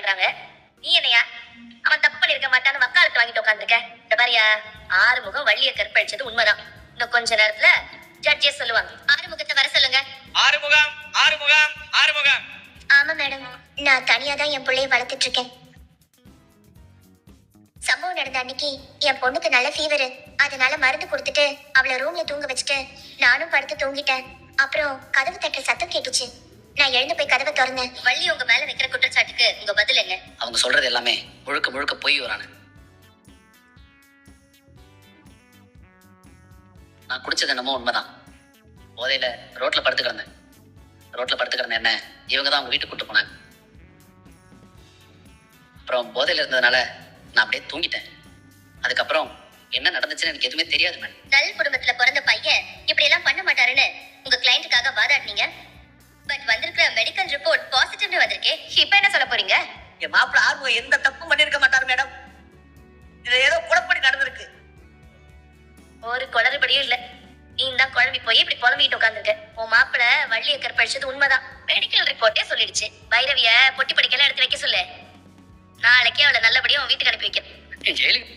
மாட்டேன்றாங்க. நீ என்னையா அவன் தப்பு பண்ணிருக்க மாட்டான்னு வக்காலத்து வாங்கிட்டு உட்காந்துருக்க. இந்த பாரியா, ஆறுமுகம் வள்ளிய கற்பழிச்சது உண்மைதான். இன்னும் கொஞ்ச நேரத்துல ஜட்ஜே சொல்லுவாங்க. ஆறுமுகத்தை வர சொல்லுங்க. ஆறுமுகம், ஆறுமுகம், ஆறுமுகம். ஆமா மேடம், நான் தனியா தான் என் பிள்ளைய வளர்த்துட்டு இருக்கேன். சம்பவம் நடந்த அன்னைக்கு என் பொண்ணுக்கு நல்ல ஃபீவர். அதனால மருந்து கொடுத்துட்டு அவளை ரூம்ல தூங்க வச்சுட்டு நானும் படுத்து தூங்கிட்டேன். அப்புறம் கதவு தட்டுற சத்தம் கேட்டுச்சு. நான் எழுந்து போய் கதவை திறந்தேன். வள்ளி உங்க மேல வைக்கிற குற்றச்சாட்டுக்கு உங்க பதில் என்ன? அவங்க சொல்றது எல்லாமே முழுக்க முழுக்க பொய் வரானு. நான் குடிச்சது என்னமோ உண்மைதான். போதையில ரோட்ல படுத்து கிடந்தேன். என்ன இவங்க தான் அவங்க வீட்டுக்கு கூட்டு போனாங்க. அப்புறம் போதையில இருந்ததுனால நான் அப்படியே தூங்கிட்டேன். அதுக்கப்புறம் என்ன நடந்துச்சுன்னு எனக்கு எதுவுமே தெரியாது மேடம். நல்ல குடும்பத்துல பிறந்த பையன் இப்படி எல்லாம் பண்ண மாட்டாருன்னு உங்க கிளையண்ட்டுக்காக வாதாடினீங்க. பட் வந்திருக்கிற மெடிக்கல் ரிப்போர்ட் பாசிட்டிவ்னு வந்திருக்கே. இப்ப என்ன சொல்ல போறீங்க? என் மாப்பிள்ள ஆறுமுகம் எந்த தப்பும் பண்ணிருக்க மாட்டாரு மேடம். இது ஏதோ குழப்படி நடந்திருக்கு. ஒரு குளறுபடியும் இல்ல. நீ தான் குழம்பி போய் இப்படி புலம்பிட்டு உட்காந்துருக்க. உன் மாப்பிள்ள வள்ளிய கற்பழிச்சது உண்மைதான். மெடிக்கல் ரிப்போர்ட்டே சொல்லிடுச்சு. பைரவிய பொட்டி படிக்கலாம் எடுத்து வைக்க சொல்லு. நாளைக்கே அவளை நல்லபடியா உன் வீட்டுக்கு அனுப்பி வைக்க. ஜெயிலுக்கு